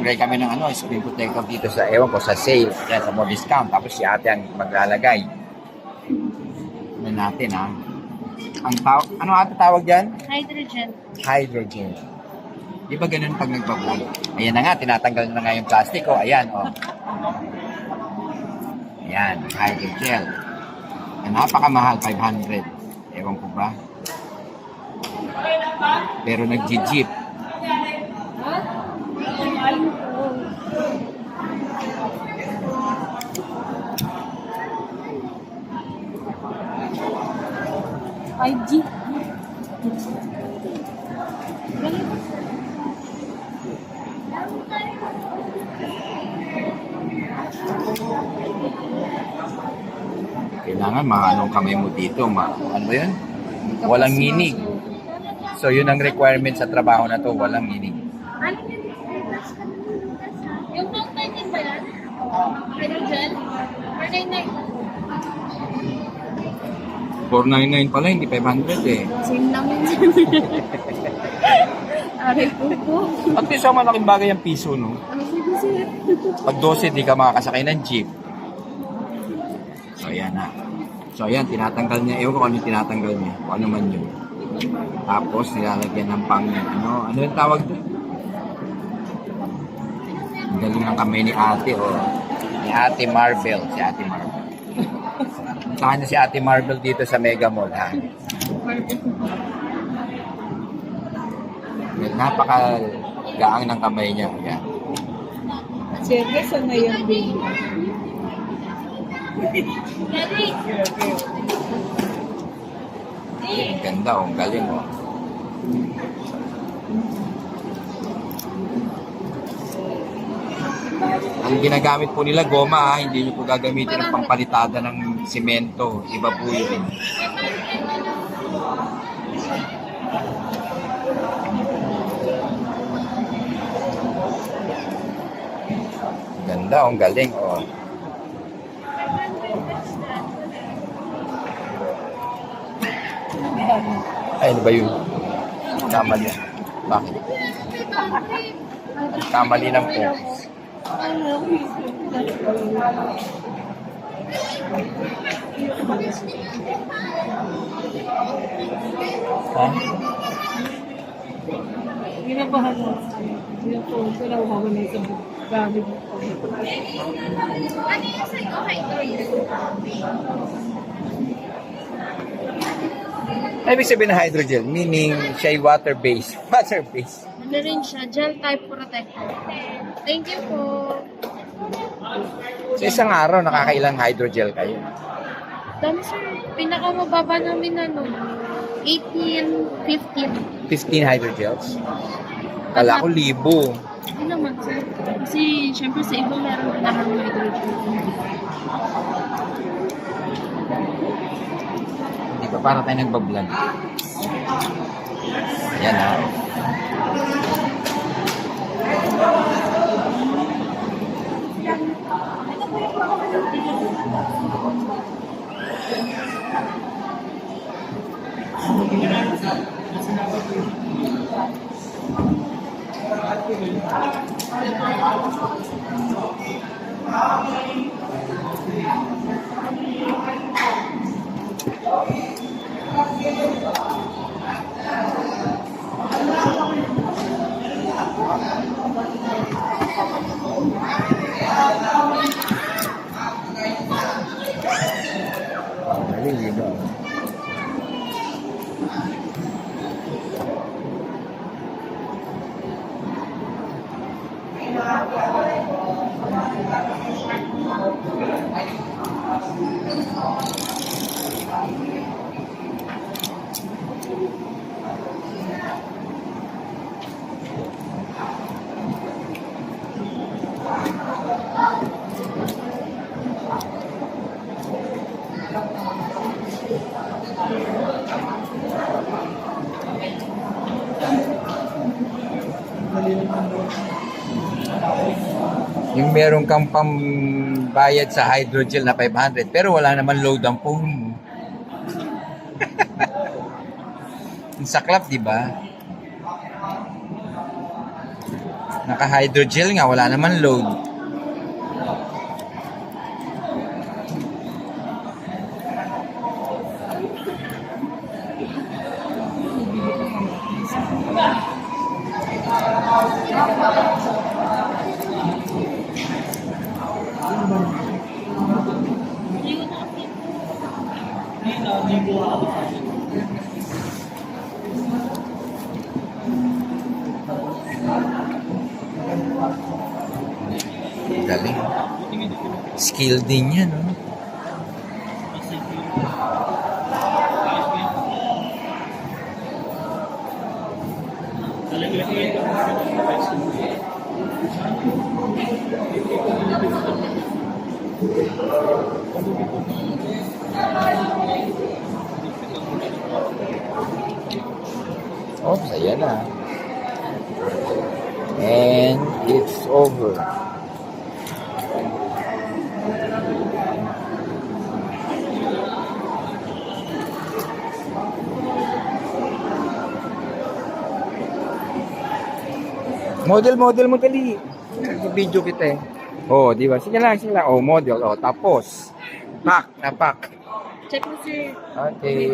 Maglalagay kami ng screen protector dito sa, ewan ko, sa sale. Yan, sa more discount. Tapos si ate ang maglalagay. Ano natin, ha? Ano ate tawag dyan? Hydrogen. Hydrogel. Di ba ganun pag nagbablog? Ayan na nga, tinatanggal na nga yung plastic, oh. Ayan, oh. Ayan, hydrogel. Napakamahal, 500. Ewan ko ba? Pero nag-jeep. IG. Kailangan maanong kamay mo dito. Ano ba yun? Walang nginig. So, yun ang requirement sa trabaho na to. Walang nginig. Yung Note 19 ba yan? Hydrogen? 499. 499 pala, hindi 500 eh. Same lang yun. Aray po. At least ang malaking bagay ang piso, no? Pag 12, di ka makakasakay ng jeep. So, ayan na. So, ayan, tinatanggal niya. Ewan ko kung ano tinatanggal niya. Kung ano man yun. Tapos, nilalagyan ng pang, ano yung tawag doon? Ang galing ng kamay ni ate, oh. Ni Ate Marvel. Si Ate Marvel. Saan na si Ate Marvel dito sa Mega Mall, ha? Napakagaang ng kamay niya. Ayan. Siyempre, sa na yung baby. Ang ganda, oh. Ang galing, oh. Ang ginagamit po nila, goma, ha. Hindi nyo po gagamitin ng pampalitada ng simento. Iba po yun. Ganda, oh. Ang galing, oh. Ay, ano ba yun? Kamali. Bakit? Kamali ng focus. Ha? Ginabahan mo. Yung phone ko lang ako na isang gamit mo. Ano yung sa'yo? Ibig sabihin ng hydrogel, meaning siya ay water-based. Water-based. Ano rin siya? Gel type protector. Thank you po. Sa isang araw, nakakailang hydrogel kayo? Dami sir. Pinakamababa namin 18, 15. 15 hydrogels? Kala ko libo. Hindi naman sir. Kasi syempre sa iba meron na ng hydrogen. Di ba? Para tayo nagbablog. Ayan, ha. Libo. Yung meron kang pambayad sa hydrogel na 500 pero wala naman load ang phone mo. Ang saklap, di ba? Naka-hydrogel nga, wala naman load. Galing. Skill din yan, no? Oh, saya na. And it's over. Model mo dali. Video kita eh. Oh, di ba? Sige lang. Oh, model. Oh, tapos. Pack. Check mo sir. Okay.